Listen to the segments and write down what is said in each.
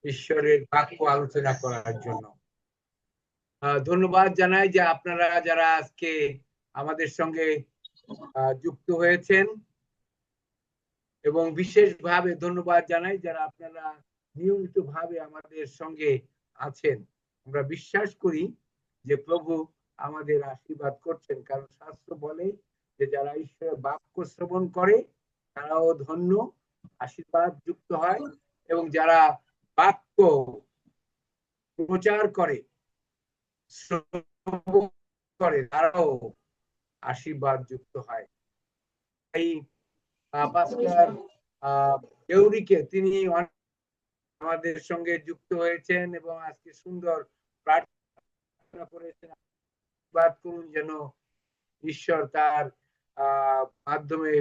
ঈশ্বরের বাক্য আলোচনা করার জন্য। ধন্যবাদ জানাই যে আপনারা যারা আজকে আমাদের সঙ্গে যুক্ত হয়েছেন, এবং বিশেষভাবে ধন্যবাদ জানাই যারা আপনারা নিয়মিতভাবে আমাদের সঙ্গে আছেন। আমরা বিশ্বাস করি যে প্রভু আমাদের আশীর্বাদ করছেন, কারণ শাস্ত্র বলে যে যারা ঈশ্বরের বাক্য শ্রবণ করে তারাও ধন্য, আশীর্বাদ যুক্ত হয়, এবং যারা বাক্য প্রচার করে শ্রবণ করে তারাও আশীর্বাদ যুক্ত হয়। এই পাস্টার দেউরিকে তিনি আমাদের সঙ্গে যুক্ত হয়েছেন এবং আজকে সুন্দর প্রার্থনা করেছেন। আশীর্বাদ করুন যেন ঈশ্বর তার মাধ্যমে,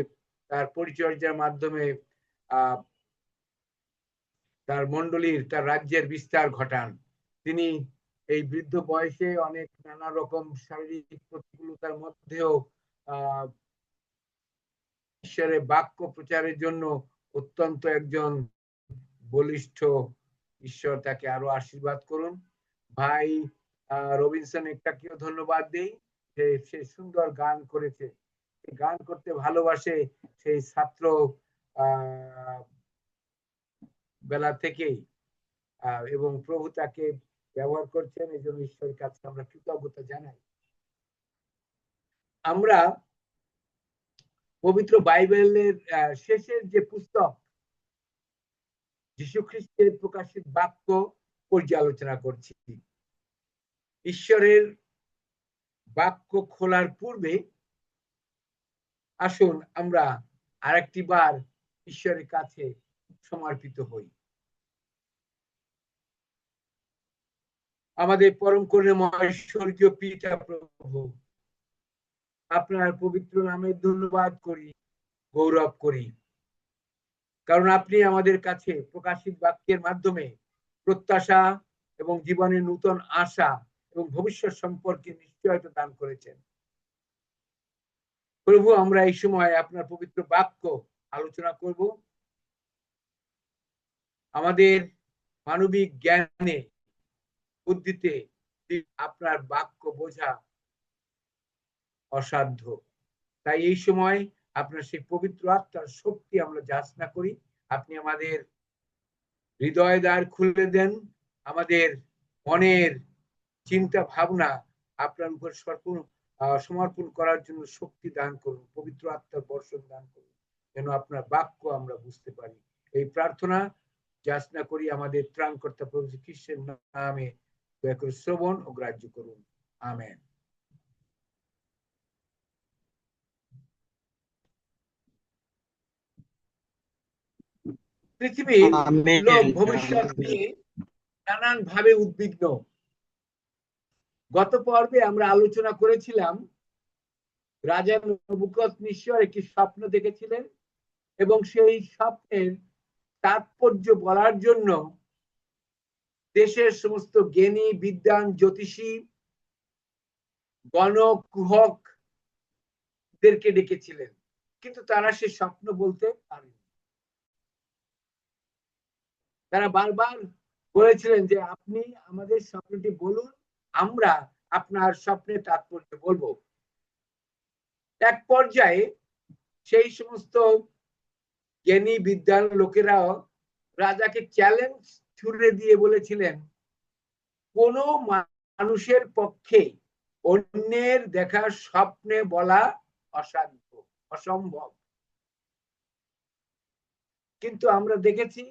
তার পরিচর্যার মাধ্যমে তার মণ্ডলীর, তার রাজ্যের বিস্তার ঘটান। তিনি এই বৃদ্ধ বয়সে অনেক নানা রকম শারীরিক প্রতিকূলতার মধ্যেও ঈশ্বরের বাক্য প্রচারের জন্য অত্যন্ত একজন বলিষ্ঠ। ঈশ্বর তাকে আরো আশীর্বাদ করুন। ভাই রবিনসন একটাকেও ধন্যবাদ দেই যে সে সুন্দর গান করেছে, গান করতে ভালোবাসে সেই ছাত্র বেলা থেকেই, এবং প্রভু তাকে ব্যবহার করছেন, এই জন্য ঈশ্বরের কাছে আমরা কৃতজ্ঞতা জানাই। আমরা পবিত্র বাইবেলের শেষের যে পুস্তক যীশু খ্রিস্টের প্রকাশিত বাক্য পর্যালোচনা করছি। ঈশ্বরের বাক্য খোলার পূর্বে আসুন আমরা আরেকটি বার ঈশ্বরের কাছে সমর্পিত হই। আমাদের পরম করুণাময় স্বর্গীয় পিতা প্রভু, আপনার পবিত্র নামে ধন্যবাদ করি, গৌরব করি, কারণ আপনি আমাদের কাছে প্রকাশিত বাক্যের মাধ্যমে প্রত্যাশা এবং জীবনের নূতন আশা এবং ভবিষ্যৎ সম্পর্কে নিশ্চয়তা দান করেছেন। প্রভু, আমরা এই সময় আপনার পবিত্র বাক্য আলোচনা করব। আমাদের মানবিক জ্ঞানে, বুদ্ধিতে আপনার বাক্য বোঝা অসাধ্য। তাই এই সময় আপনার সেই পবিত্র আত্মার শক্তি আমরা যাচনা করি। আপনি আমাদের হৃদয় দ্বার খুলে দেন, আমাদের মনের চিন্তা ভাবনা আপনার উপর সমর্পণ করার জন্য শক্তি দান করুন, পবিত্র আত্মার বর্ষণ দান করুন, যেন আপনার বাক্য আমরা বুঝতে পারি। এই প্রার্থনা যাচনা করি আমাদের ত্রাণকর্তা প্রভু খ্রিস্টের নামে, দয়া করে শ্রবণ ও গ্রাহ্য করুন। আমেন। পৃথিবীর লোক ভবিষ্যৎ নিয়ে নানান ভাবে উদ্বিগ্ন। গত পর্বে আমরা আলোচনা করেছিলাম রাজা নবুকদনেছর একটি স্বপ্ন দেখেছিলেন, এবং সেই স্বপ্নের তাৎপর্য বলার জন্য দেশের সমস্ত জ্ঞানী, বিদ্বান, জ্যোতিষী, গণকুহকদেরকে ডেকেছিলেন, কিন্তু তারা সে স্বপ্ন বলতে পারেনি। তারা বারবার বলেছিলেন যে আপনি আমাদের স্বপ্নটি বলুন, আমরা আপনার স্বপ্নের তাৎপর্য বলবো। এক পর্যায়ে সেই সমস্ত জ্ঞানী বিদ্যান লোকেরাও রাজাকে চ্যালেঞ্জ ছুড়ে দিয়ে বলেছিলেন, কোন মানুষের পক্ষে অন্যের দেখা স্বপ্নে বলা অসাধ্য, অসম্ভব। কিন্তু আমরা দেখেছি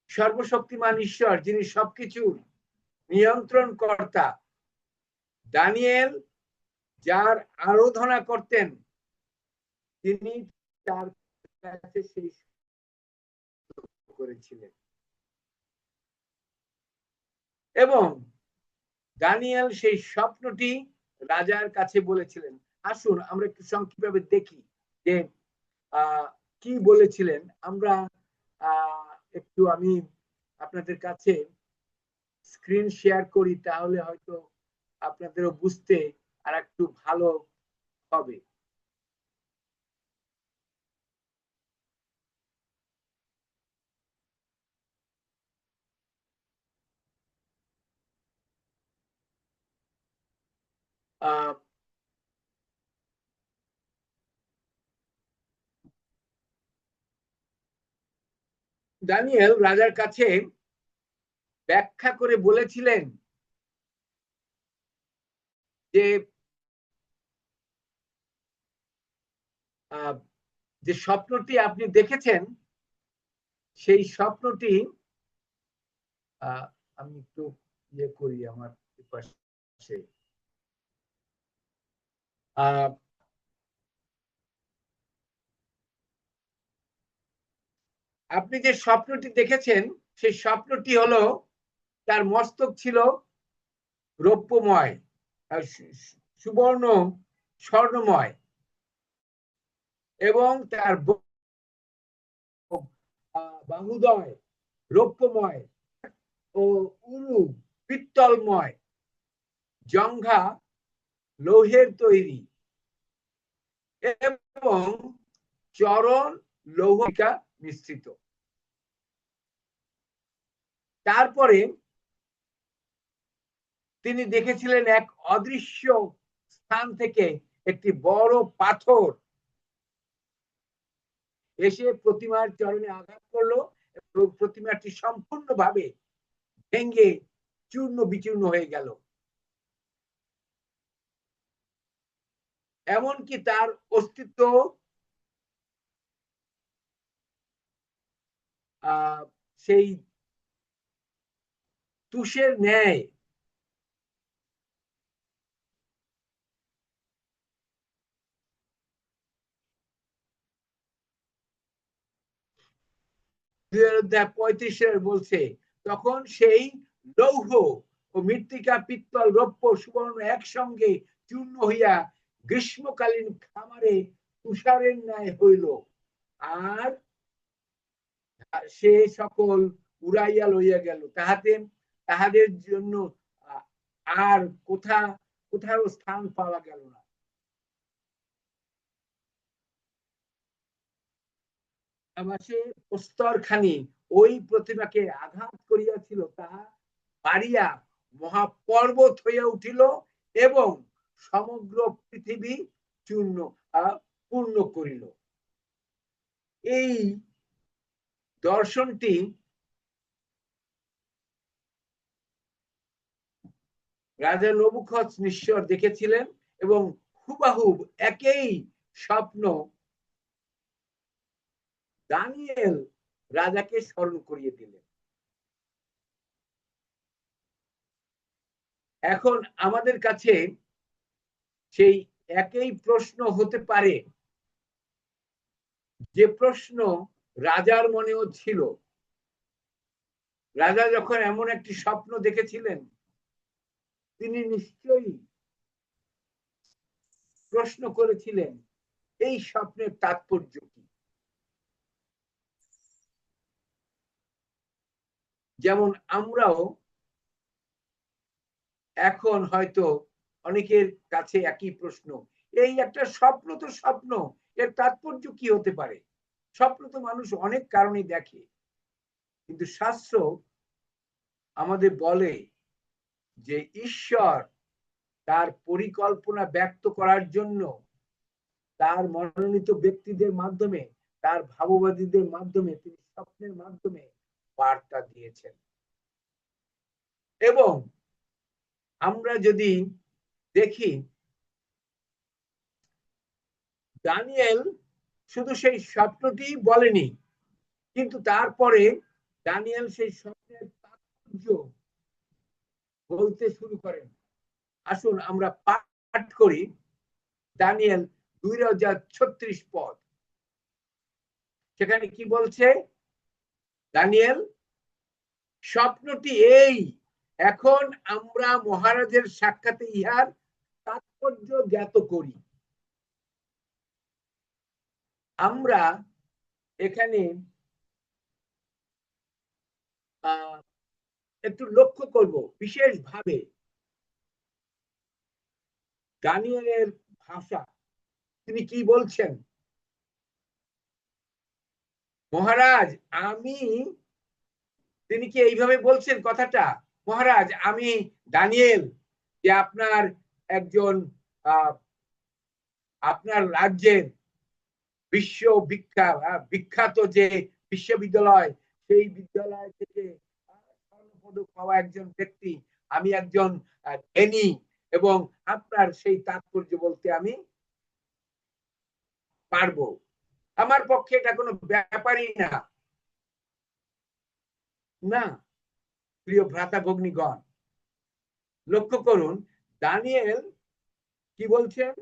সর্বশক্তিমান ঈশ্বর, যিনি সবকিছুর নিয়ন্ত্রণ কর্তা, দানিয়েল যার আরাধনা করতেন, তিনি তার কাছে সেই করেছিলেন, এবং দানিয়েল সেই স্বপ্নটি রাজার কাছে বলেছিলেন। আসুন আমরা একটু সংক্ষিপ্তভাবে দেখি যে কি বলেছিলেন। আমরা একটু আমি আপনাদের কাছে স্ক্রিন শেয়ার করি, তাহলে হয়তো আপনাদেরও বুঝতে আর একটু ভালো হবে। দানিয়েল রাজার কাছে ব্যাখ্যা করে বলেছিলেন যে যে স্বপ্নটি আপনি দেখেছেন সেই স্বপ্নটি আমি একটু ইয়ে করি আমার পাশে আপনি যে স্বপ্নটি দেখেছেন সেই স্বপ্নটি হলো তার মস্তক ছিল রৌপ্যময় সুবর্ণ স্বর্ণময় এবং তার বাহুদয় রৌপ্যময় ও উরু পিত্তলময়, জঙ্ঘা লৌহের তৈরি এবং চরণ লৌহিকা মিশ্রিত। তারপরে তিনি দেখেছিলেন এক অদৃশ্য স্থান থেকে একটি বড় পাথর এসে প্রতিমার চরণে আঘাত করলো এবং প্রতিমাটি সম্পূর্ণভাবে ভেঙে চূর্ণ বিচূর্ণ হয়ে গেল। এমনকি তার অস্তিত্ব সেই তুষের ন্যায় অধ্যায় 35 বলছে, তখন সেই লৌহ ও মৃত্তিকা পিত্তল রৌপ্য সুবর্ণ একসঙ্গে চূর্ণ হইয়া গ্রীষ্মকালীন খামারে তুষারের ন্যায় হইল, আর সে সকল উড়াইয়া লইয়া গেল, তাহাদের জন্য আর কোথাও স্থান পাওয়া গেল না। সে প্রস্তরখানি ওই প্রতিমাকে আঘাত করিয়াছিল, তাহা বাড়িয়া মহাপর্বত হইয়া উঠিল এবং সমগ্র পৃথিবী চূর্ণ পূর্ণ করিল। এই দর্শনটি রাজা নবুখদ্নেছর দেখেছিলেন এবং হুবাহুব একই স্বপ্ন দানিয়েল রাজাকে স্মরণ করিয়ে দিলেন। এখন আমাদের কাছে সেই একই প্রশ্ন হতে পারে যে প্রশ্ন রাজার মনেও ছিল। রাজা যখন এমন একটি স্বপ্ন দেখেছিলেন, তিনি নিশ্চয়ই প্রশ্ন করেছিলেন এই স্বপ্নের তাৎপর্য কি। যেমন আমরাও এখন হয়তো অনেকের কাছে একই প্রশ্ন, এই একটা স্বপ্ন তো স্বপ্ন, এর তাৎপর্য কি হতে পারে? স্বপ্ন তো মানুষ অনেক কারণে দেখে, কিন্তু শাস্ত্র আমাদের বলে যে ঈশ্বর তার পরিকল্পনা ব্যক্ত করার জন্য তার মনোনীত ব্যক্তিদের মাধ্যমে, তার ভাববাদীদের মাধ্যমে তিনি স্বপ্নের মাধ্যমে বার্তা দিয়েছেন। এবং আমরা যদি দেখি, দানিয়েল শুধু সেই স্বপ্নটি বলেনি, কিন্তু তারপরে দানিয়েল সেই স্বপ্নের তাৎপর্য বলতে শুরু করেন। আসুন আমরা পাঠ করি দানিয়েল 2:36 পদ। সেখানে কি বলছে? দানিয়েল, স্বপ্নটি এই, এখন আমরা মহারাজের সাক্ষাতে ইহার তাৎপর্য জ্ঞাত করি। আমরা এখানে একটু লক্ষ্য করব বিশেষভাবে দানিয়েলের ভাষা। তিনি কি বলছেন? মহারাজ তিনি কি এইভাবে বলছেন কথাটা? মহারাজ, আমি দানিয়েল, যে আপনার একজন আপনার রাজ্যের বিখ্যাত যে বিশ্ববিদ্যালয়, সেই বিদ্যালয় থেকে স্বর্ণপদক পাওয়া একজন ব্যক্তি, আমি একজন জ্ঞানী, এবং আপনার সেই তাৎপর্য বলতে আমি পারবো। আমার পক্ষে এটা কোনো ব্যাপারই না। না, প্রিয় ভ্রাতা ভগ্নীগণ, লক্ষ্য করুন দানিয়েল কি বলছেন।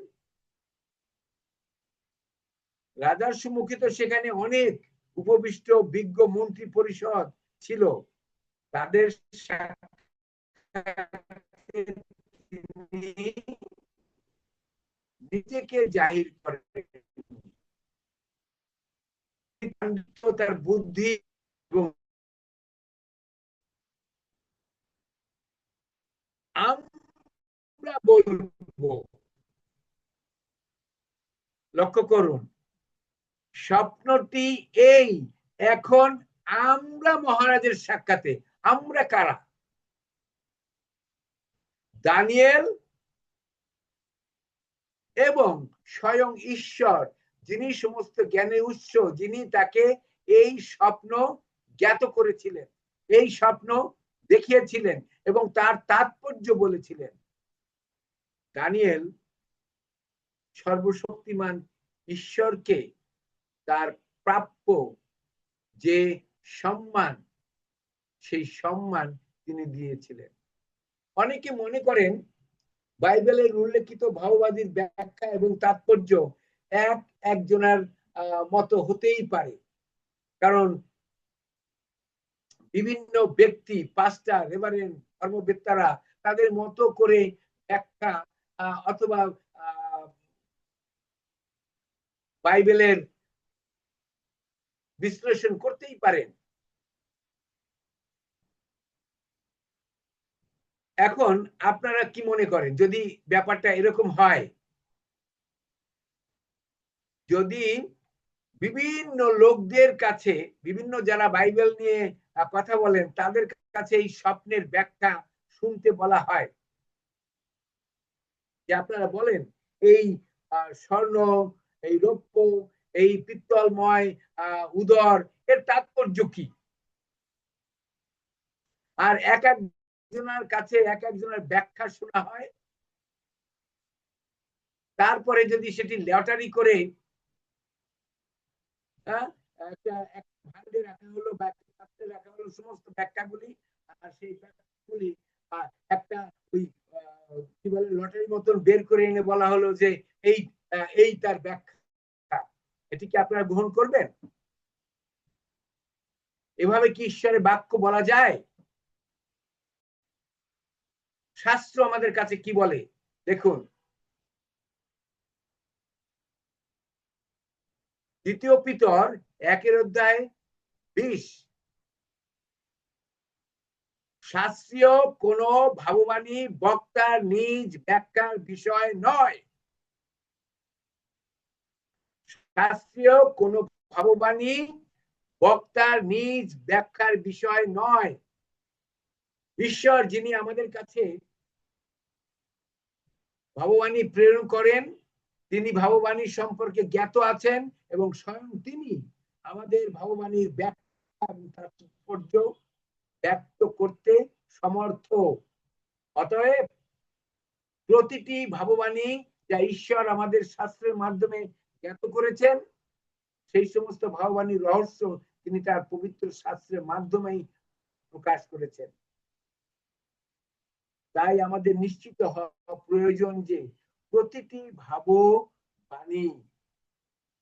রাজার সম্মুখে তো সেখানে অনেক উপবিষ্ট বিজ্ঞ মন্ত্রী পরিষদ ছিল, তাদের নিজেকে জাহির করে, তার বুদ্ধি এবং আমরা বলবো, লক্ষ্য করুন স্বপ্নটি এই, এখন আমরা মহারাজের সাক্ষাতে, আমরা কারা? দানিয়েল এবং স্বয়ং ঈশ্বর, যিনি সমস্ত জ্ঞানের উৎস, যিনি তাকে এই স্বপ্ন জ্ঞাত করেছিলেন, এই স্বপ্ন দেখিয়েছিলেন এবং তার তাৎপর্য বলেছিলেন। দানিয়েল সর্বশক্তিমান ঈশ্বরকে তার প্রাপ্য যে সম্মান, সেই সম্মান তিনি দিয়েছিলেন। অনেকে মনে করেন বাইবেলের উল্লেখিত ভাববাদীর ব্যাখ্যা এবং তাৎপর্য একজনের মতো হতেই পারে, কারণ বিভিন্ন ব্যক্তি, পাস্টার, রেভারেন্ড, ধর্মবেত্তারা তাদের মতো করে ব্যাখ্যা অথবা বাইবেলের বিশ্লেষণ করতেই পারেন। এখন আপনারা কি মনে করেন যদি ব্যাপারটা এরকম হয়, যদি বিভিন্ন লোকদের কাছে, বিভিন্ন যারা বাইবেল নিয়ে কথা বলেন তাদের কাছে এই স্বপ্নের ব্যাখ্যা শুনতে বলা হয়, যে আপনারা বলেন এই স্বর্ণ, এই রৌপ্য, এই পিত্তলময় উদর, এর তাৎপর্য কি? আর এক একজনের কাছে এক একজনের ব্যাখ্যা শোনা হয়, তারপরে যদি সেটি লটারি করে একটা ভান্ডে রাখা হলো বা একটা পাত্রে রাখা হলো সমস্ত ব্যাখ্যাগুলি, আর সেই ব্যাখ্যাগুলি একটা ওই কি বলে লটারির মতন বের করে এনে বলা হলো যে এই তার ব্যাখ্যা, এটি কি আপনারা গ্রহণ করবেন? এভাবে কি ঈশ্বরের বাক্য বলা যায়? শাস্ত্র আমাদের কাছে কি বলে দেখুন, দ্বিতীয় পিতর 1:20, শাস্ত্রীয় কোন ভাববাণী বক্তার নিজ ব্যাখ্যার বিষয় নয়। শাস্ত্রীয় কোন ভাববাণী বক্তার নিজ ব্যাখ্যার বিষয় নয়। ঈশ্বর যিনি আমাদের কাছে ভাববাণী প্রেরণ করেন, তিনি ভাববাণী সম্পর্কে জ্ঞাত আছেন এবং স্বয়ং তিনি আমাদের ভাববাণীর ব্যাখ্যা তাৎপর্য ব্যক্ত করতে সমর্থ। অতএব প্রতিটি ভাববাণী যা ঈশ্বর আমাদের শাস্ত্রের মাধ্যমে জ্ঞাত করেছেন, সেই সমস্ত ভাববাণীর রহস্য তিনি তার পবিত্র শাস্ত্রের মাধ্যমেই প্রকাশ করেছেন। তাই আমাদের নিশ্চিত হওয়া প্রয়োজন যে প্রতিটি ভাববাণী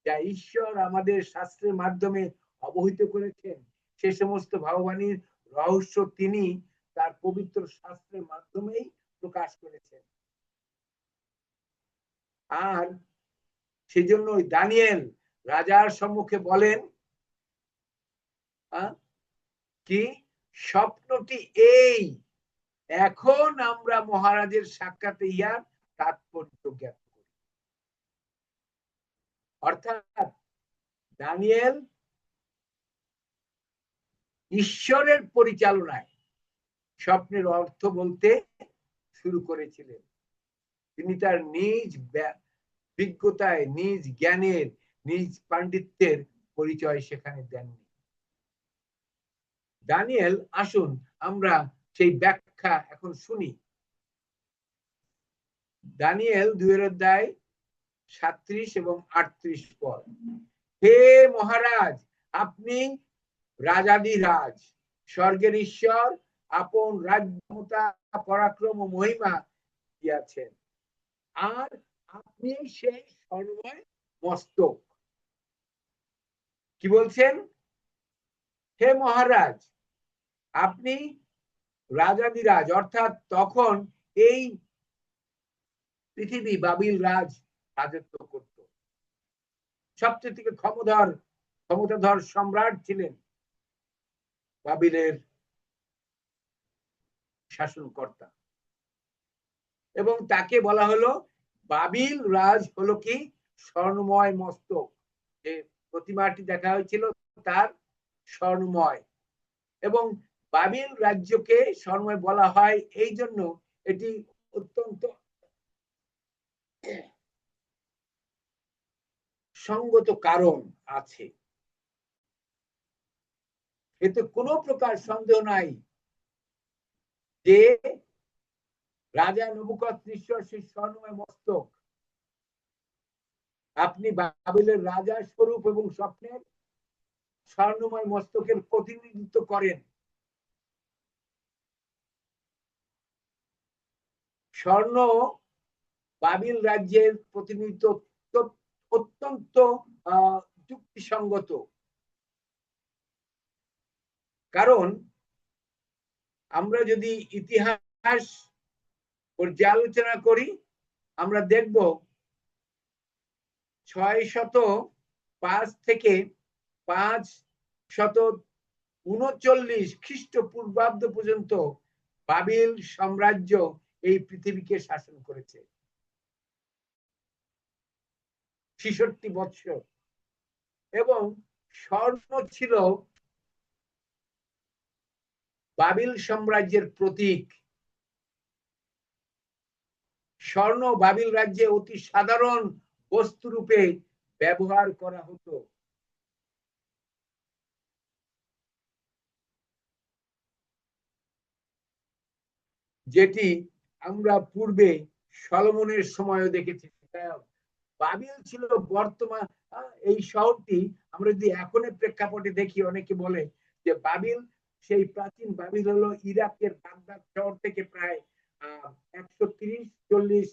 যা ঈশ্বর আমাদের শাস্ত্রের মাধ্যমে অবহিত করেছেন, সে সমস্ত ভাববাণীর রহস্য তিনি তার পবিত্র শাস্ত্রের মাধ্যমেই প্রকাশ করেছেন। আর সেজন্য দানিয়েল রাজার সম্মুখে বলেন কি স্বপ্নটি এই, এখন আমরা মহারাজের সাক্ষাতে ইহার তাৎপর্য জ্ঞাত করি। অর্থাৎ দানিয়েল ঈশ্বরের পরিচালনায় স্বপ্নের অর্থ বলতে শুরু করেছিলেন। তিনি তার নিজ বিজ্ঞতায়, নিজ জ্ঞানের, নিজ পাণ্ডিত্যের পরিচয় সেখানে দেননি। দানিয়েল, আসুন আমরা সেই ব্যাখ্যা এখন শুনি। দানিয়েল 2 অধ্যায় 37 এবং 38 পদ। হে মহারাজ, আপনি রাজাধিরাজ, স্বর্গের ঈশ্বর, আপন রাজ্যমতা, পরাক্রম ও মহিমা দিয়াছেন, আর আপনি সেই স্বর্ণময় মস্তক। কি বলছেন? হে মহারাজ, আপনি রাজাধিরাজ, অর্থাৎ তখন এই পৃথিবী বাবিল রাজ রাজত্ব করত। সবচেয়ে থেকে ক্ষমতাধর সম্রাট ছিলেন বাবিলের শাসনকর্তা, এবং তাকে বলা হলো বাবিল রাজ হলো কি স্বর্ণময় মস্তক। যে প্রতিমাটি দেখা হয়েছিল তার স্বর্ণময়, এবং বাবিল রাজ্যকে স্বর্ণময় বলা হয় এই জন্য এটি অত্যন্ত সঙ্গত কারণ আছে। এতে কোনো প্রকার সন্দেহ নাই যে রাজা নবুকদনেছর সেই স্বর্ণময় মস্তক আপনি বাবিলের রাজার স্বরূপ এবং স্বপ্নের স্বর্ণময় মস্তকের প্রতিনিধিত্ব করেন। স্বর্ণ বাবিল রাজ্যের প্রতিনিধিত্ব অত্যন্ত যুক্তিসঙ্গত, কারণ আমরা যদি ইতিহাস পর্যালোচনা করি আমরা দেখব 605 থেকে 539 খ্রিস্টপূর্বাব্দ পর্যন্ত বাবিল সাম্রাজ্য এই পৃথিবীকে শাসন করেছে 66 বৎসর, এবং স্বর্ণ ছিল বাবিল সাম্রাজ্যের প্রতীক। স্বর্ণ বাবিল রাজ্যে অতি সাধারণ বস্তু রূপে ব্যবহার করা হতো। যেটি আমরা পূর্বে সলোমনের সময়ও দেখেছি। বাবিল ছিল বর্তমান এই শহরটি, আমরা যদি এখনের প্রেক্ষাপটে দেখি, অনেকে বলে যে বাবিল, সেই প্রাচীন বাবিল হলো ইরাকের বাগদাদ শহর থেকে প্রায় 130-40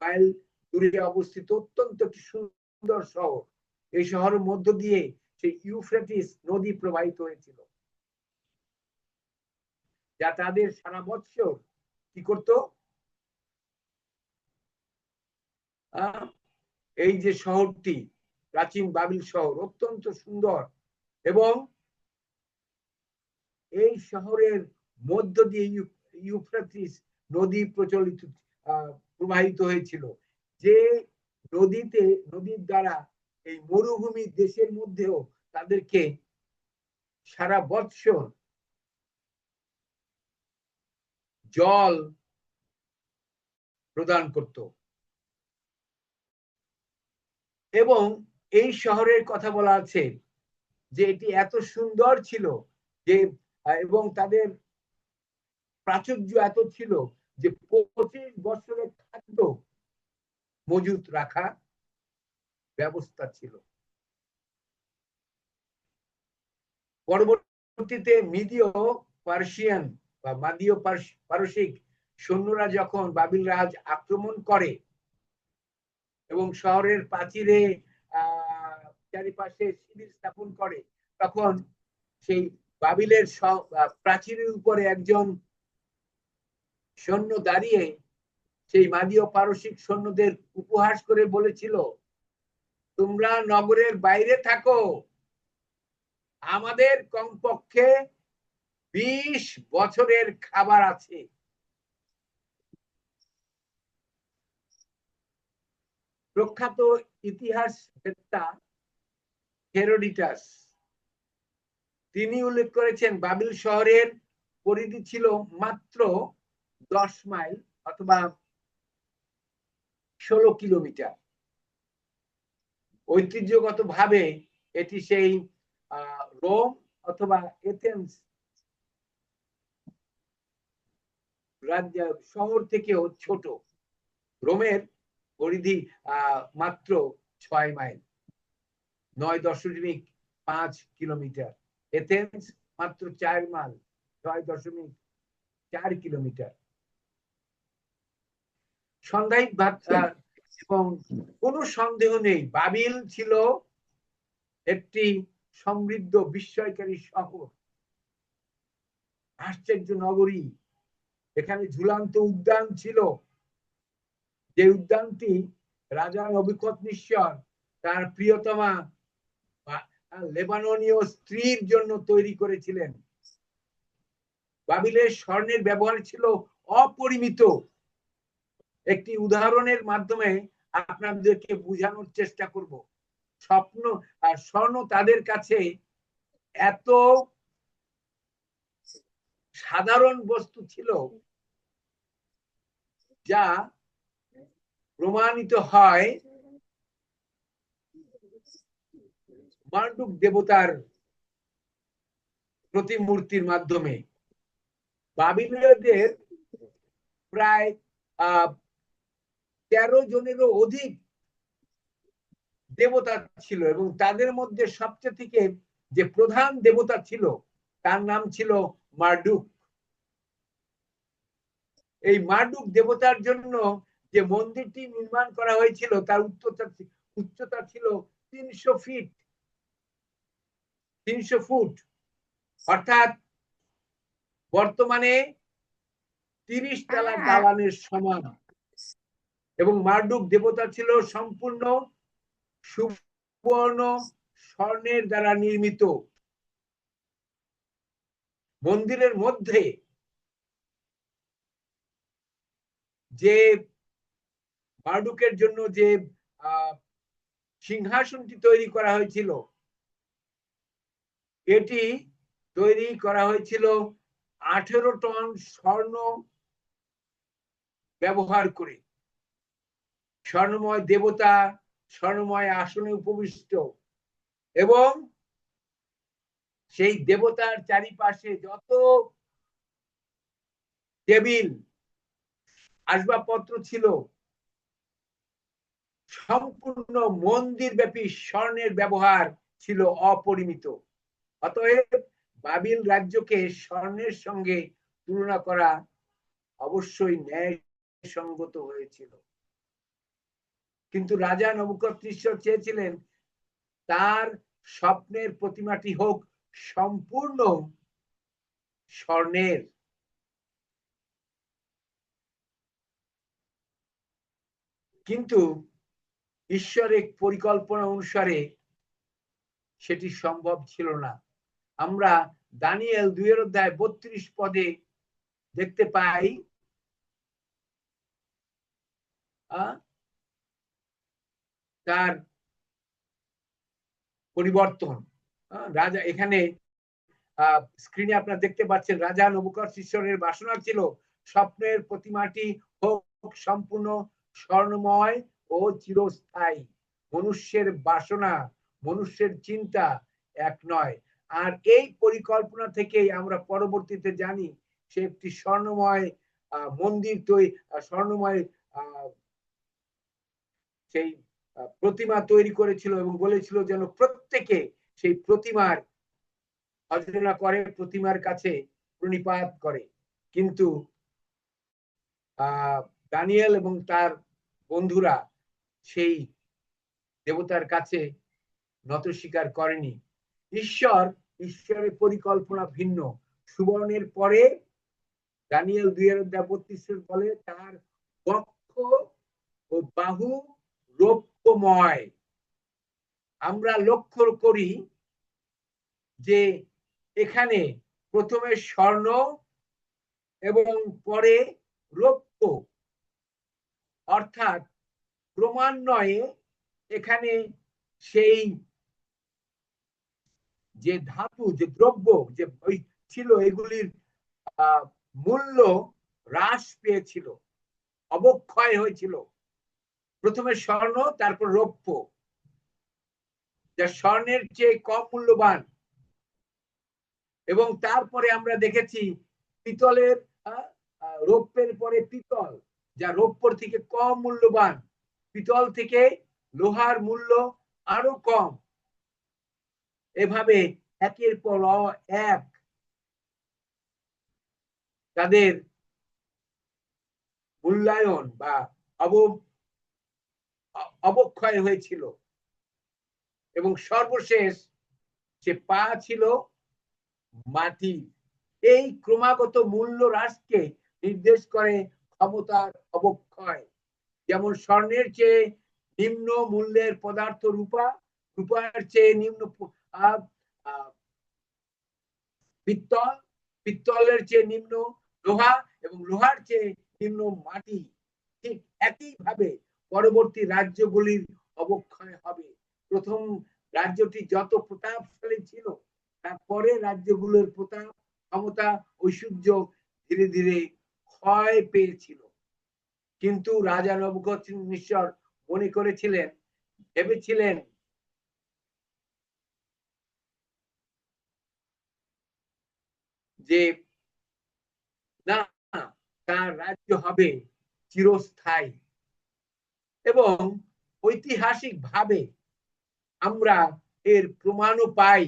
মাইল দূরে অবস্থিত অত্যন্ত একটি সুন্দর শহর। এই শহরের মধ্য দিয়ে সেই ইউফ্রেটিস নদী প্রবাহিত হয়েছিল, যা তাদের সারা বৎসর কি করত, এই যে শহরটি প্রাচীন বাবিল শহর অত্যন্ত সুন্দর, এবং এই শহরের মধ্য দিয়ে ইউফ্রেটিস নদী প্রবাহিত হয়েছিল, যে নদীর দ্বারা এই মরুভূমি দেশের মধ্যেও তাদেরকে সারা বৎসর জল প্রদান করত। এবং এই শহরের কথা বলা আছে যে এটি এত সুন্দর ছিল যে, এবং তাদের প্রাচুর্য এত ছিল যে 25 বছরের খাদ্য মজুত রাখা ব্যবস্থা ছিল। পরবর্তীতে মিদীয় পার্সিয়ান বা মাদীয় পারসিক সৈন্যরা যখন বাবিল রাজ আক্রমণ করে এবং শহরের প্রাচীরে চারিপাশে শিবির স্থাপন করে, তখন সেই বাবিলের প্রাচীরের উপরে একজন সৈন্য দাঁড়িয়ে সেই মাদীয় পারসিক সৈন্যদের উপহাস করে বলেছিল, তোমরা নগরের বাইরে থাকো, আমাদের কমপক্ষে 20 বছরের খাবার আছে। প্রখ্যাত ইতিহাসবেত্তা হেরোডোটাস তিনি উল্লেখ করেছেন বাবিল শহরের পরিধি ছিল মাত্র 10 মাইল অথবা 16 কিলোমিটার। ঐতিহ্যগতভাবে এটি সেই রোম অথবা এথেন্স রাজ্য শহর থেকেও ছোট। রোমের পরিধি মাত্র 6 মাইল, 9.5 কিলোমিটার। এথেন্স মাত্র 4 মাইল, 6.4 কিলোমিটার। সান্দায়িক এবং কোনো সন্দেহ নেই বাবিল ছিল একটি সমৃদ্ধ বিস্ময়কারী শহর, আশ্চর্য নগরী। এখানে ঝুলন্ত উদ্যান ছিল, যে উদ্যানটি রাজা নবুকদনেছর তার প্রিয়তমা লেবাননীয় স্ত্রীর জন্য তৈরি করেছিলেন। বাবিলের স্বর্ণের ব্যবহার ছিল অপরিমিত। একটি উদাহরণের মাধ্যমে আপনাদেরকে বোঝানোর চেষ্টা করব। স্বপ্ন আর স্বর্ণ তাদের কাছে এত সাধারণ বস্তু ছিল যা প্রমাণিত হয় মার্ডুক দেবতার প্রতিমূর্তির মাধ্যমে। বাবিলীয়দের প্রায় 13 জনেরও অধিক দেবতা ছিল এবং তাদের মধ্যে সবচেয়ে থেকে যে প্রধান দেবতা ছিল তার নাম ছিল মার্ডুক। এই মার্ডুক দেবতার জন্য যে মন্দিরটি নির্মাণ করা হয়েছিল তার উচ্চতা ছিল 300 ফিট, 300 ফুট, অর্থাৎ বর্তমানে 30 তলা দালানের সমান। এবং মার্ডুক দেবতা ছিল সম্পূর্ণ সুবর্ণ স্বর্ণের দ্বারা নির্মিত। মন্দিরের মধ্যে যে মার্ডুকের জন্য যে সিংহাসনটি তৈরি করা হয়েছিল এটি তৈরি করা হয়েছিল 18 টন স্বর্ণ ব্যবহার করে। স্বর্ণময় দেবতা স্বর্ণময় আসনে উপবিষ্ট এবং সেই দেবতার চারিপাশে যত টেবিল আসবাবপত্র ছিল সম্পূর্ণ মন্দির ব্যাপী স্বর্ণের ব্যবহার ছিল অপরিমিত। অতএব বাবিল রাজ্যকে স্বর্ণের সঙ্গে তুলনা করা অবশ্যই ন্যায়সঙ্গত হয়েছিল। কিন্তু রাজা নবুকদনেছর চেয়েছিলেন তার স্বপ্নের প্রতিমাটি হোক সম্পূর্ণ স্বর্ণের। কিন্তু ঈশ্বরের পরিকল্পনা অনুসারে সেটি সম্ভব ছিল না। আমরা দানিয়েল 2:32 পদে দেখতে পাই তার পরিবর্তন। রাজা এখানে স্ক্রিনে আপনারা দেখতে পাচ্ছেন রাজা নবুকদনেছরের বাসনা ছিল স্বপ্নের প্রতিমাটি হোক সম্পূর্ণ স্বর্ণময় ও চিরস্থায়ী। মনুষ্যের বাসনা মনুষ্যের চিন্তা এক নয়। আর এই পরিকল্পনা থেকেই আমরা পরবর্তীতে জানি সে একটি স্বর্ণময় মন্দির তৈরি, স্বর্ণময় সেই প্রতিমা তৈরি করেছিল এবং বলেছিল যেন প্রত্যেকে সেই প্রতিমার ভজনা করে, প্রতিমার কাছে প্রণিপাত করে। কিন্তু দানিয়েল এবং তার বন্ধুরা সেই দেবতার কাছে নত স্বীকার করেনি। ঈশ্বরের পরিকল্পনা ভিন্ন। সুবর্ণের পরে দানিয়েল 2:32 বলে তার বক্ষ ও বাহু রৌপ্যময়। আমরা লক্ষ্য করি যে এখানে প্রথমে স্বর্ণ এবং পরে রৌপ্য, অর্থাৎ ক্রমান্বয়ে এখানে সেই যে ধাতু যে দ্রব্য যে ছিল এগুলির মূল্য হ্রাস পেয়েছিল, অবক্ষয় হয়েছিল। প্রথমে স্বর্ণ, তারপর রৌপ্য, যা স্বর্ণের চেয়ে কম মূল্যবান, এবং তারপরে আমরা দেখেছি পিতলের, রৌপ্যের পরে পিতল, যা রৌপ্যর থেকে কম মূল্যবান, পিতল থেকে লোহার মূল্য আরো কম। এভাবে একের পর এক তাদের মূল্যায়ন বা অবক্ষয় হয়েছিল, এবং সর্বশেষ সে পা ছিল মাটি। এই ক্রমাগত মূল্য হ্রাসকে নির্দেশ করে ক্ষমতার অবক্ষয়। যেমন স্বর্ণের চেয়ে নিম্ন মূল্যের পদার্থ রূপা, রূপার চেয়ে নিম্ন পিত্তল, পিত্তলের চেয়ে নিম্ন লোহা, এবং লোহার চেয়ে নিম্ন মাটি। ঠিক একইভাবে পরবর্তী রাজ্যগুলির অবক্ষয় হবে। প্রথম রাজ্যটি যত প্রতাপশালী ছিল, তারপরে রাজ্যগুলোর প্রতাপ, ক্ষমতা, ঐশ্বর্য ধীরে ধীরে ক্ষয় পেয়েছিল। কিন্তু রাজা নবুকদনেস্বর মনে করেছিলেন, ভেবেছিলেন যে না, তার রাজ্য হবে চিরস্থায়ী। এবং ঐতিহাসিক ভাবে আমরা এর প্রমাণও পাই।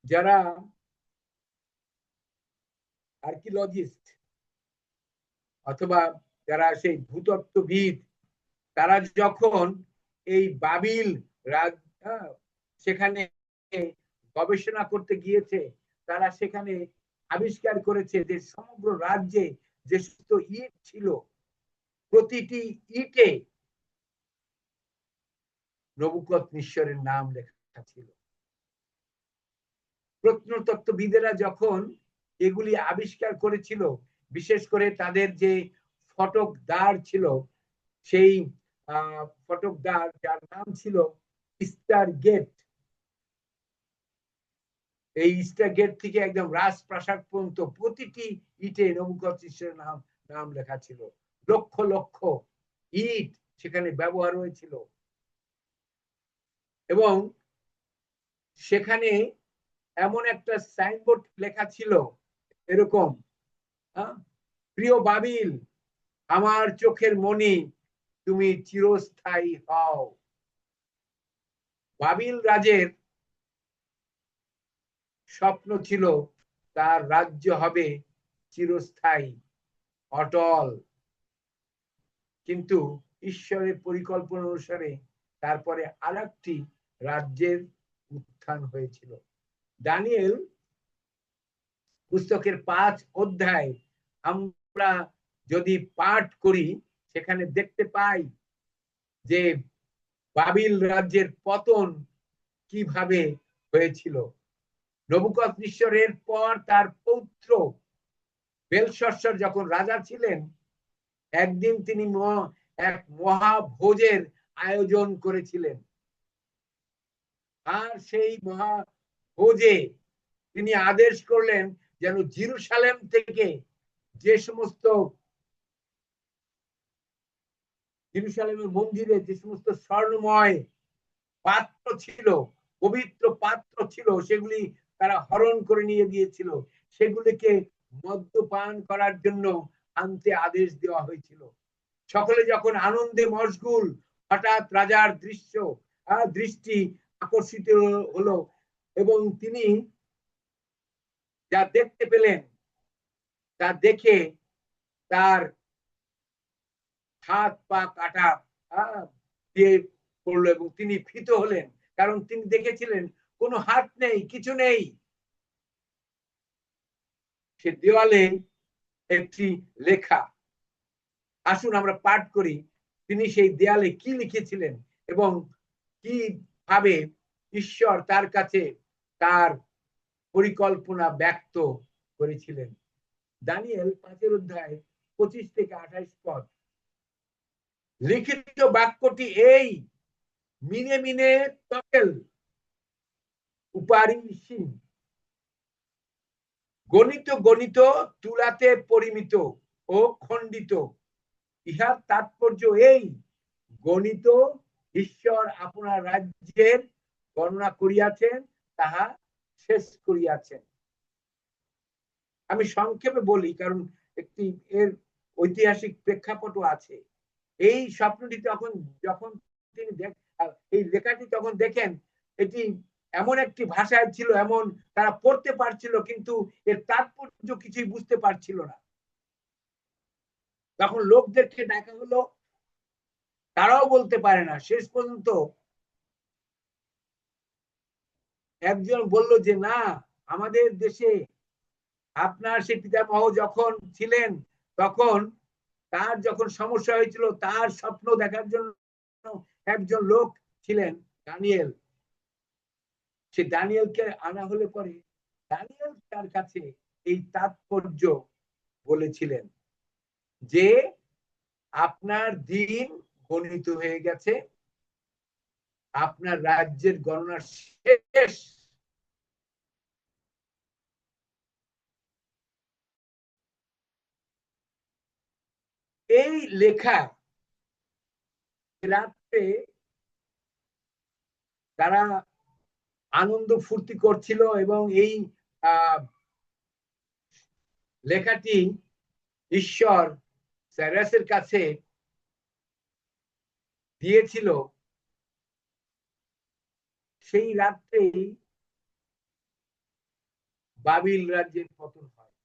যারা আর্কিওলজিস্ট অথবা যারা সেই ভূতত্ত্ববিদ, তারা যখন এই বাবিল সেখানে গবেষণা করতে গিয়েছে, তারা সেখানে আবিষ্কার করেছে যে সমগ্র রাজ্যে যে সমস্ত ইট ছিল, প্রতিটি ইটে নবুকদনেস্বরের নাম লেখা ছিল। প্রত্নতত্ত্ববিদেরা যখন এগুলি আবিষ্কার করেছিল, বিশেষ করে তাদের যে ফটকদার ছিল, সেই ফটকদার যার নাম ছিল ইস্টার গেট, এই ইস্টার গেট থেকে একদম রাজপ্রাসাদ পর্যন্ত প্রতিটি ইটে নবুকদনেস্বরের নাম লেখা ছিল। লক্ষ লক্ষ ইট সেখানে ব্যবহার হয়েছিল, এবং সেখানে এমন একটা সাইনবোর্ড লেখা ছিল এরকম, প্রিয় বাবিল, আমার চোখের মণি, তুমি চিরস্থায়ী হও। বাবিল রাজের স্বপ্ন ছিল তার রাজ্য হবে চিরস্থায়ী, অটল। কিন্তু ঈশ্বরের পরিকল্পনা অনুসারে তারপরে আরেকটি রাজ্যের উত্থান হয়েছিল। দানিয়েল পুস্তকের 5 অধ্যায় আমরা যদি পাঠ করি, সেখানে দেখতে পাই যে বাবিল রাজ্যের পতন কিভাবে হয়েছিল। নবুকদনেস্বরের পর তার পৌত্র বেলশস্সর যখন রাজা ছিলেন, একদিন তিনি এক মহাভোজের আয়োজন করেছিলেন। আর সেই মহাভোজে তিনি আদেশ করলেন যেন জেরুসালেম থেকে যে সমস্ত জেরুসালেমের মন্দিরে যে সমস্ত স্বর্ণময় পাত্র ছিল, পবিত্র পাত্র ছিল, সেগুলি তারা হরণ করে নিয়ে গিয়েছিল, সেগুলিকে মদ্যপান করার জন্য আনতে আদেশ দেওয়া হয়েছিল। সকলে যখন আনন্দে মশগুল, হঠাৎ রাজার দৃষ্টি আকর্ষিত হলো, এবং তিনি যা দেখতে পেলেন তা দেখে তার হাত পা কাটা দিয়ে পড়লো, এবং তিনি ভীত হলেন, কারণ তিনি দেখেছিলেন কোনো হাত নেই, কিছু নেই। সে দেওয়ালে একটি লেখা, আসুন আমরা পাঠ করি তিনি সেই দেয়ালে কি লিখেছিলেন এবং কিভাবে ঈশ্বর তার কাছে তার পরিকল্পনা ব্যক্ত করেছিলেন। দানিয়েল 5 অধ্যায় 25 থেকে 28 পদ। লিখিত বাক্যটি এই, মিনে মিনে তকেল উপারিসীন, গণিত গণিত তুলাতে পরিমিত ও খণ্ডিত, ইহার তাৎপর্য এই, গণিত ঈশ্বর আপনার রাজ্যের গণনা করিয়াছেন, তাহা শেষ করিয়াছেন। আমি সংক্ষেপে বলি, কারণ একটি এর ঐতিহাসিক প্রেক্ষাপটও আছে। এই স্বপ্নটি যখন তিনি এই লেখাটি তখন দেখেন, এটি এমন একটি ভাষায় ছিল, এমন তারা পড়তে পারছিল, কিন্তু এর তাৎপর্য কিছুই বুঝতে পারছিল না। তখন লোকদেরকে ডাকা হলো, তারাও বলতে পারে না। শেষ পর্যন্ত একজন বলল যে না, আমাদের দেশে আপনার সেই পিতামহ যখন ছিলেন, তখন তার যখন সমস্যা হয়েছিল, তার স্বপ্ন দেখার জন্য একজন লোক ছিলেন, দানিয়েল। সে দানিয়েলকে আনা হলে পরে দানিয়েল তার কাছে এই তাৎপর্য বলেছিলেন যে আপনার দিন গণিত হয়ে গেছে, আপনার রাজ্যের গণনা শেষ। এই লেখা রাত্রে তারা আনন্দ ফুর্তি করছিল, এবং এই লেখাটি ঈশ্বর সাইরাসের কাছে দিয়েছিল। সেই রাত্রেই বাবিল রাজ্যের পতন হয়,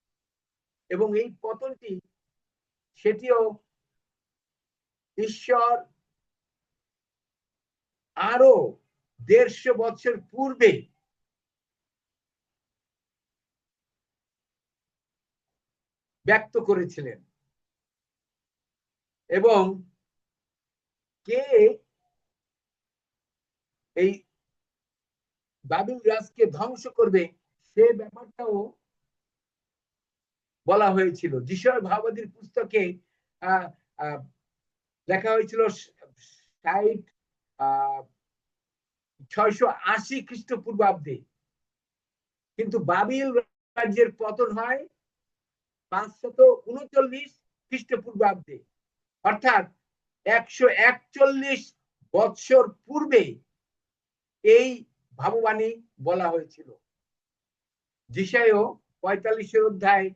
এবং এই পতনটি সেটিও ঈশ্বর আরো 150 বছর পূর্বে ব্যক্ত করেছিলেন। এবং কে এই বাবিল রাজকে ধ্বংস করবে, সে ব্যাপারটাও বলা হয়েছিল। যিশয় ভাববাদীর পুস্তকে লেখা হয়েছিল 680 খ্রিস্টপূর্বাব্দে, কিন্তু বাবিল রাজ্যের পতন হয় 539 খ্রিস্টপূর্বাব্দে, অর্থাৎ 141 বৎসর পূর্বে এই ভাববাণী বলা হয়েছিল। যিশায় 45 অধ্যায়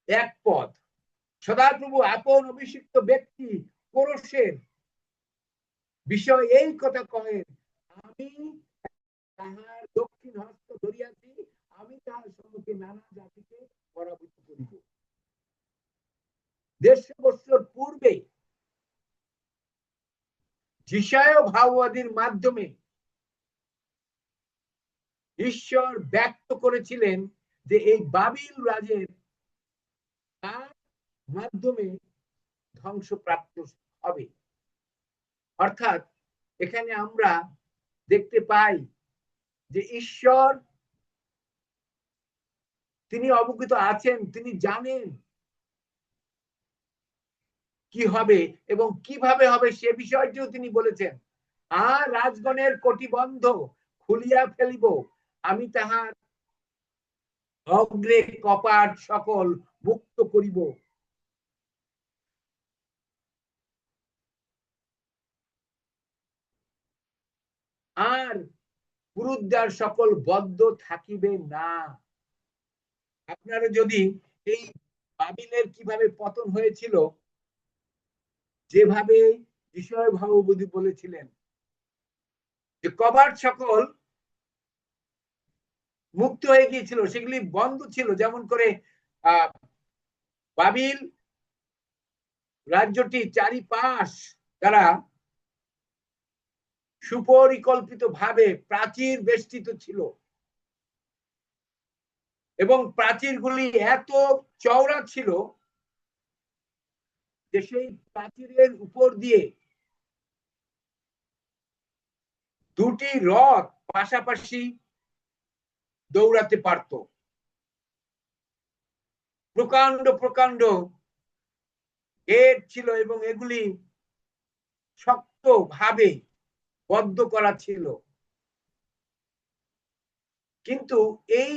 1 পদ, সদাপ্রভু আপন অভিষিক্ত ব্যক্তি কোরশের বিষয় এই কথা কহেন, আমি তাহার দক্ষিণ হস্ত ধরিয়াছি, আমি তাহার সম্মুখে নানা জাতিকে পরাভূত করিব। 150 বছর পূর্বে যিশায় ভাববাদীর মাধ্যমে ঈশ্বর ব্যক্ত করেছিলেন যে এই বাবিল রাজের তার মাধ্যমে ধ্বংসপ্রাপ্ত হবে। অর্থাৎ এখানে আমরা দেখতে পাই যে ঈশ্বর তিনি অবগত আছেন, তিনি জানেন কি হবে এবং কিভাবে হবে সে বিষয়টিও তিনি বলেছেন। আর রাজগণের কটিবন্ধ খুলিয়া ফেলিব, আমি তাহার অগ্রে কপাট সকল মুক্ত করিব, আর পুরুদ্বার সকল বদ্ধ থাকিবে না। আপনারা যদি এই বাবিলের কিভাবে পতন হয়েছিল, যেভাবে ঈশ্বর ভাববাদী বলেছিলেন যে কবাট সকল মুক্ত হয়ে গিয়েছিল, সেগুলি বন্ধ ছিল, যেমন করে বাবিল রাজ্যটি চারিপাশ দ্বারা সুপরিকল্পিত ভাবে প্রাচীর বেষ্টিত ছিল, এবং প্রাচীরগুলি এত চওড়া ছিল যে সেই প্রাচীরের উপর দিয়ে দুটি রথ পাশাপাশি দৌড়াতে পারত। প্রকাণ্ড প্রকাণ্ড গেট ছিল, এবং এগুলি শক্ত ভাবে বদ্ধ করা ছিল। কিন্তু এই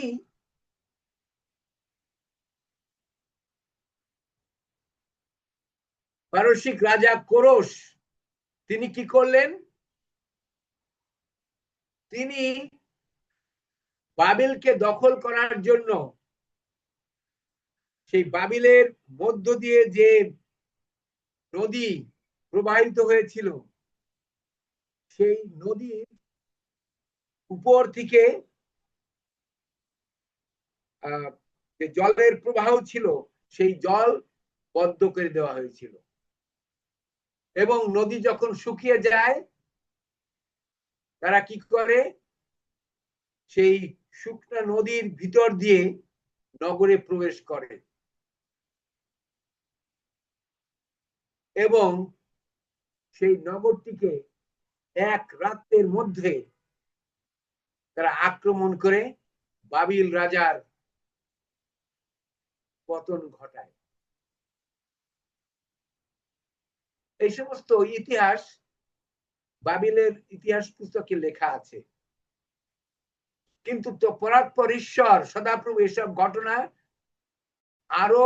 পারসিক রাজা কোরস তিনি কি করলেন? তিনি বাবিলকে দখল করার জন্য সেই বাবিলের মধ্য দিয়ে যে নদী প্রবাহিত হয়েছিল সেই নদীর উপর থেকে যে জলের প্রবাহ ছিল সেই জল বন্ধ করে দেওয়া হয়েছিল এবং নদী যখন শুকিয়ে যায় তারা কি করে সেই শুকনা নদীর ভিতর দিয়ে নগরে প্রবেশ করে এবং সেই নগরটিকে এক রাতের মধ্যে তারা আক্রমণ করে বাবিল রাজার পতন ঘটায়। এই সমস্ত ইতিহাস বাবিলের ইতিহাস পুস্তকে লেখা আছে, কিন্তু তো পরাৎপর ঈশ্বর সদাপ্রভু এসব ঘটনা আরো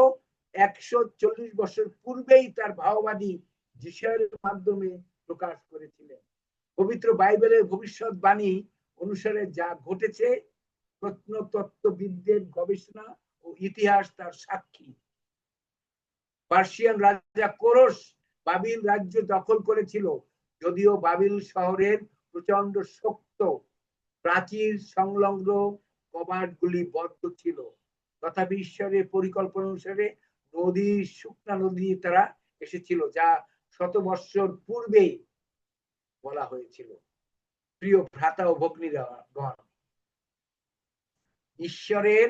140 বছর পূর্বেই তার ভাববাদী যিশার মাধ্যমে প্রকাশ করেছিলেন। পবিত্র বাইবেলের ভবিষ্যৎবাণী অনুসারে যা ঘটেছে প্রত্নতত্ত্ববিদদের গবেষণা ও ইতিহাস তার সাক্ষী। পার্সিয়ান রাজা কোরস বাবিল রাজ্য দখল করেছিল, যদিও বাবিল শহরের প্রচন্ড শক্ত প্রাচীর সংলগ্ন কবাটগুলি বদ্ধ ছিল, তথাপি ঈশ্বরের পরিকল্পনা অনুসারে শুকনা নদী তারা এসেছিল, যা শত বৎসর পূর্বেই বলা হয়েছিল। প্রিয় ভ্রাতা ও ভগ্নীগণ, ঈশ্বরের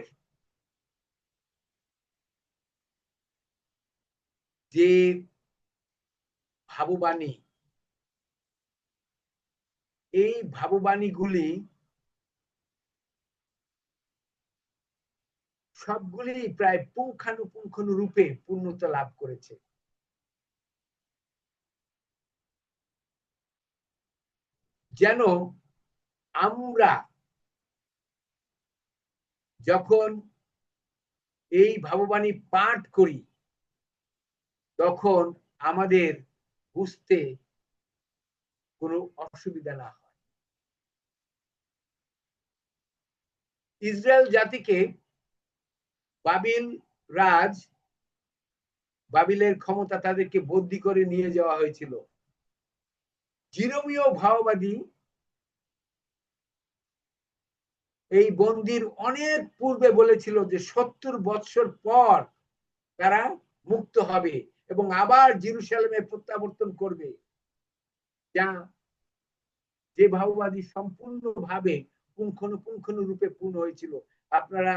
যে ভাববাণী, এই ভাববাণীগুলি সবগুলি প্রায় পুঙ্খানুপুঙ্খ রূপে পূর্ণতা লাভ করেছে। যেন আমরা যখন এই ভাববাণী পাঠ করি তখন আমাদের বুঝতে কোনো অসুবিধা না হয়। ইসরায়েল জাতিকে বাবিলের ক্ষমতা তাদেরকে বন্দী করে নিয়ে যাওয়া হয়েছিল। জিরোমীয় ভাববাদী এই বন্দির অনেক পূর্বে বলেছিল যে 70 বৎসর পর তারা মুক্ত হবে এবং আবার জেরুসালেমে প্রত্যাবর্তন করবে, যা যে ভাববাদী সম্পূর্ণভাবে পুঙ্খানুপুঙ্খ রূপে পূর্ণ হয়েছিল। আপনারা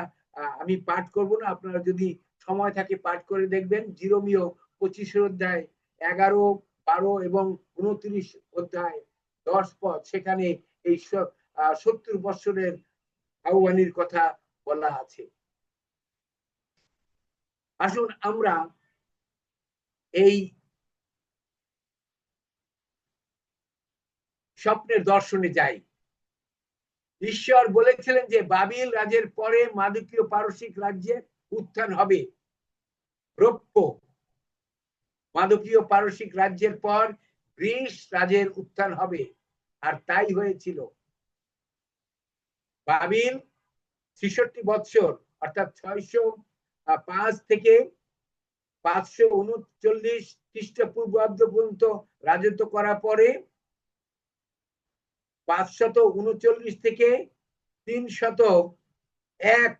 আমি পাঠ করব না, আপনারা যদি সময় থাকে পাঠ করে দেখবেন। জিরোমীয় 25 অধ্যায় 11, 12 এবং 29 অধ্যায় 10 পদ, সেখানে এই 70 বৎসরের ভাববাণীর কথা বলা আছে। আসুন আমরা এই স্বপ্নের দর্শনে যাই। ঈশ্বর বলেছিলেন যে বাবিল রাজের পরে মাদকীয় পারসিক রাজ্যের উত্থান হবে। রৌপ্য মাদকীয় পারসিক রাজ্যের পর গ্রিস রাজের উত্থান হবে, আর তাই হয়েছিল। বাবিল 66 বৎসর অর্থাৎ 605 থেকে 539 খ্রিস্টপূর্বাব্দ পর্যন্ত রাজত্ব করার পরে 539 থেকে 301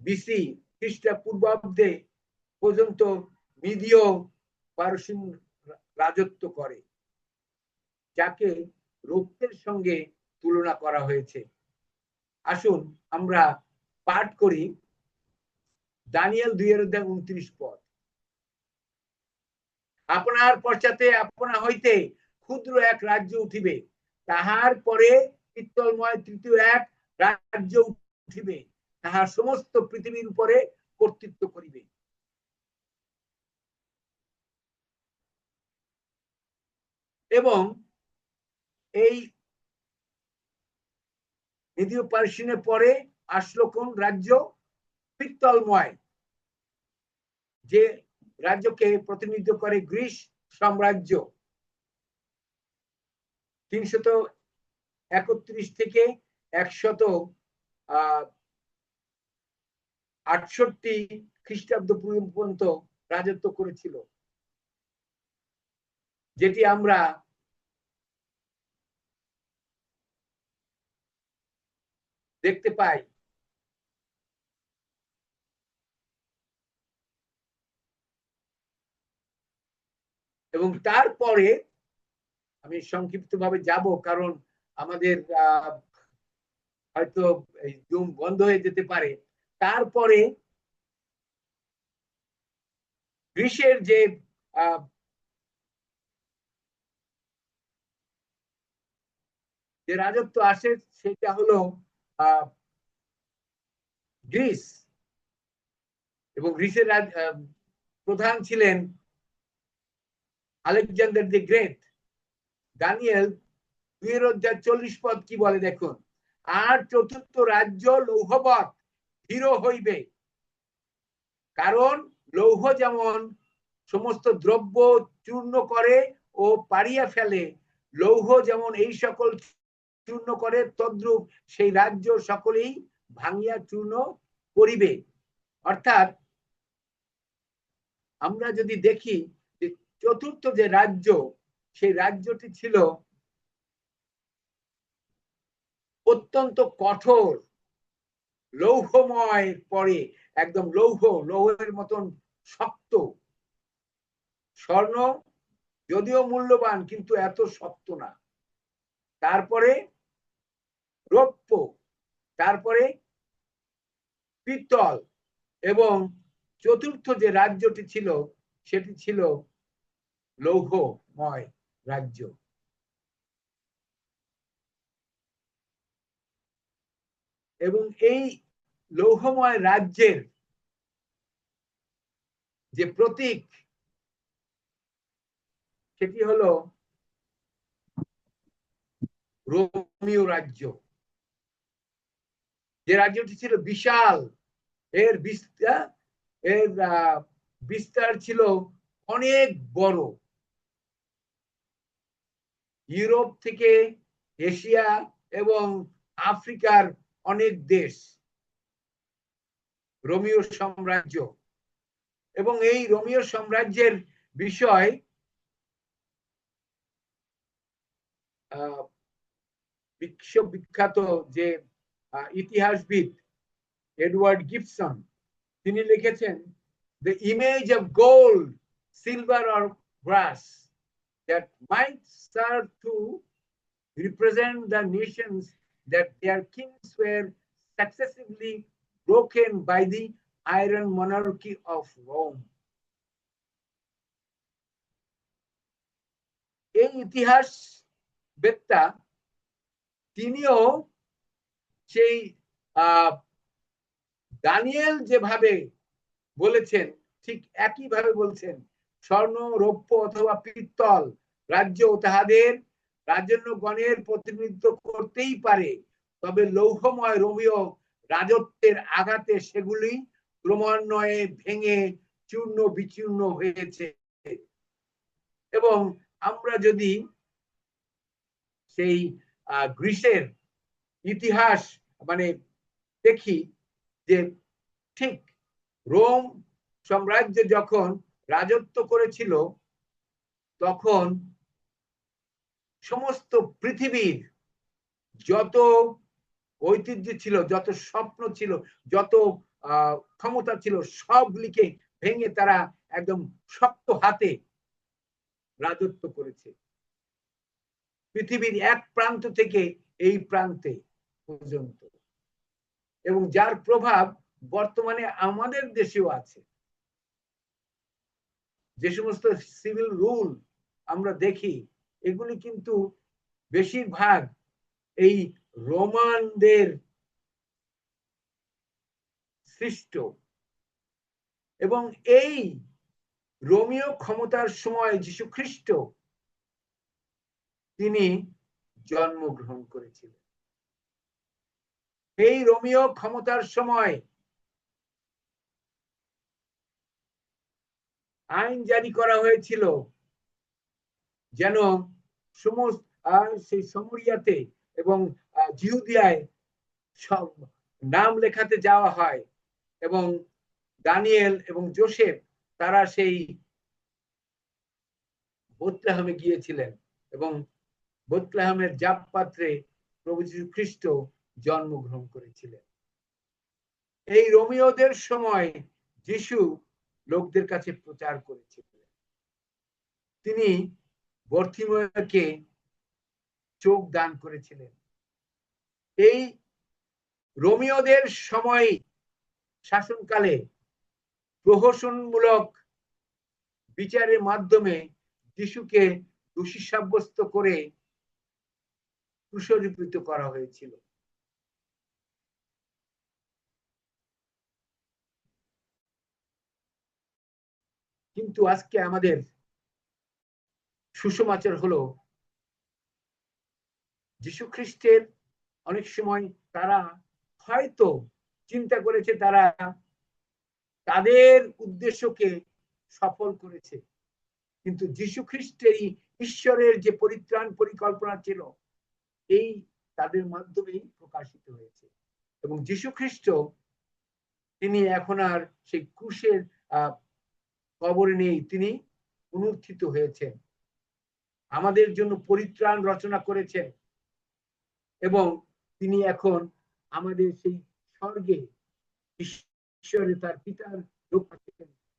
বিসি খ্রিস্টপূর্বাব্দে পর্যন্ত মিদীয় পারসিক রাজত্ব করে, যাকে রৌপ্যের সঙ্গে তুলনা করা হয়েছে। আসুন আমরা পাঠ করি দানিয়েল 2:29 পদ। আপনার পশ্চাতে আপনা হইতে ক্ষুদ্র এক রাজ্য উঠিবে, তাহার পরে পিত্তলময় তৃতীয় এক রাজ্য উঠিবে, তাহার সমস্ত পৃথিবীর উপরে কর্তৃত্ব করিবে। এবং এই মিদীয় পার্সিয়ানের পরে আসলো কোন রাজ্য? পিত্তলময়, যে রাজ্যকে প্রতিনিধিত্ব করে গ্রিস সাম্রাজ্য 331 থেকে 168 খ্রিস্টাব্দ পর্যন্ত রাজত্ব করেছিল, যেটি আমরা দেখতে পাই। এবং তারপরে আমি সংক্ষিপ্তভাবে যাব, কারণ আমাদের হয়তো জুম বন্ধ হয়ে যেতে পারে। তারপরে গ্রীসের যে রাজত্ব আসে সেটা হলো গ্রিস, এবং গ্রিসের প্রধান ছিলেন আলেকজান্ডার দি গ্রেট। দানিয়েল 2:40 কি বলে দেখুন, আর চতুর্থ রাজ্য লৌহবৎ দৃঢ় হইবে, কারণ লৌহ যেমন সমস্ত দ্রব্য চূর্ণ করে ও পাড়িয়া ফেলে, লৌহ যেমন এই সকল চূর্ণ করে, তদ্রূপ সেই রাজ্য সকলেই ভাঙিয়া চূর্ণ করিবে। অর্থাৎ আমরা যদি দেখি যে চতুর্থ যে রাজ্য, সেই রাজ্যটি ছিল অত্যন্ত কঠোর, লৌহময়, পরে একদম লৌহের মতন শক্ত। স্বর্ণ যদিও মূল্যবান কিন্তু এত শক্ত না। তারপরে রৌপ্য, তারপরে পিত্তল, এবং চতুর্থ যে রাজ্যটি ছিল সেটি ছিল লৌহময় রাজ্য। এবং এই লৌহময় রাজ্যের যে প্রতীক সেটি হলো রোমীয় রাজ্য। যে রাজ্যটি ছিল বিশাল, এর বিস্তার ছিল অনেক বড়। ইউরোপ থেকে এশিয়া এবং আফ্রিকার অনেক দেশ রোমীয় সাম্রাজ্য। এবং এই রোমীয় সাম্রাজ্যের বিষয় বিশ্ববিখ্যাত যে ইতিহাসবিদ এডওয়ার্ড গিবসন, তিনি লিখেছেন, the image of gold, silver or brass that might serve to represent the nations that their kings were successively broken by the iron monarchy of Rome. এই ইতিহাস বেত্তা তিনিও সেই দানিয়েল যেভাবে বলেছেন ঠিক একইভাবে বলছেন, স্বর্ণ, রৌপ্য অথবা পিত্তল রাজ্য তাহাদের রাজন্যগণের প্রতিনিধিত্ব করতেই পারে, তবে লৌহময় রোমীয় রাজত্বের আঘাতে সেগুলি ক্রমান্বয়ে ভেঙে চূর্ণ বিচূর্ণ হয়েছে। এবং আমরা যদি সেই গ্রিসের ইতিহাস দেখি, যে ঠিক রোম সাম্রাজ্য যখন রাজত্ব করেছিল তখন সমস্ত পৃথিবীর যত ঐতিহ্য ছিল, যত স্বপ্ন ছিল, যত ক্ষমতা ছিল, সবগুলিকে ভেঙে তারা একদম শক্ত হাতে রাজত্ব করেছে, পৃথিবীর এক প্রান্ত থেকে এই প্রান্তে পর্যন্ত। এবং যার প্রভাব বর্তমানে আমাদের দেশেও আছে। যে সমস্ত সিভিল রুল আমরা দেখি, এগুলি কিন্তু বেশিরভাগ এই রোমানদের সৃষ্ট। এবং এই রোমীয় ক্ষমতার সময় যীশু খ্রিস্ট তিনি জন্মগ্রহণ করেছিলেন। এই রোমীয় ক্ষমতার সময় আইন জারি করা হয়েছিল যেন সমস্ত সেই সমরিয়াতে এবং জিহুদিয়ায় সব নাম লেখাতে যাওয়া হয় এবং দানিয়েল এবং যোসেফ তারা সেই বেথলেহেমে গিয়েছিলেন এবং বেথলেহেমের জাবপাত্রে প্রভু যীশু খ্রিস্ট জন্মগ্রহণ করেছিলেন। এই রোমিওদের সময় যিশু লোকদের কাছে প্রচার করেছিলেন। তিনি বর্তিময়কে চোখ দান করেছিলেন। এই রোমিওদের সময় শাসনকালে প্রহসনমূলক বিচারের মাধ্যমে যিশুকে দোষী সাব্যস্ত করে ক্রুশবিদ্ধ করা হয়েছিল। কিন্তু আজকে আমাদের সুসমাচার হলো যিশু খ্রিস্টের অনেক সময় তারা হয়তো চিন্তা করেছে তারা তাদের উদ্দেশ্যকে সফল করেছে, কিন্তু যিশু খ্রিস্টেরই ঈশ্বরের যে পরিত্রাণ পরিকল্পনা ছিল এই তাদের মাধ্যমেই প্রকাশিত হয়েছে। এবং যিশু খ্রিস্ট তিনি এখন আর সেই ক্রুশের কবরে নেই, তিনি পুনরুত্থিত হয়েছেন, আমাদের জন্য পরিত্রাণ রচনা করেছেন এবং তিনি এখন আমাদের সেই স্বর্গে ঈশ্বরে তার পিতার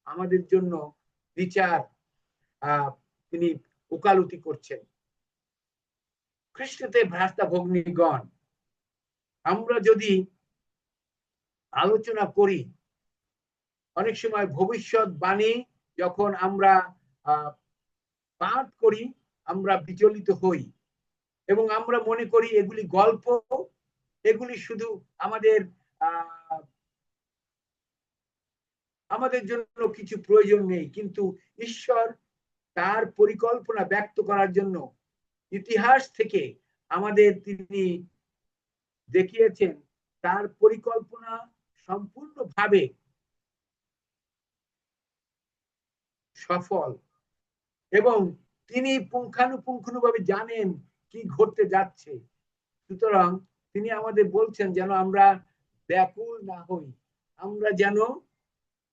আমাদের জন্য বিচার তিনি ওকালতি করছেন। খ্রিস্টতে ভ্রাতা ভগ্নীগণ, আমরা যদি আলোচনা করি অনেক সময় ভবিষ্যৎ বাণী যখন আমরা পাঠ করি আমরা বিচলিত হই এবং আমরা মনে করি এগুলি গল্প, এগুলি শুধু আমাদের জন্য কিছু প্রয়োজন নেই, কিন্তু ঈশ্বর তার পরিকল্পনা ব্যক্ত করার জন্য ইতিহাস থেকে আমাদের তিনি দেখিয়েছেন তার পরিকল্পনা সম্পূর্ণভাবে সফল এবং তিনি পুঙ্খানুপুঙ্খানুভাবে জানেন কি ঘটতে যাচ্ছে। সুতরাং তিনি আমাদের বলছেন যেন আমরা ব্যাকুল না হই, আমরা যেন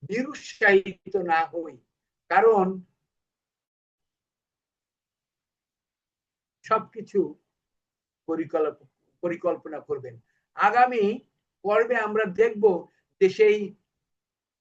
নিরুৎসাহিত না হই, কারণ সবকিছু পরিকল্পনা করবেন। আগামী পর্বে আমরা দেখব যে সেই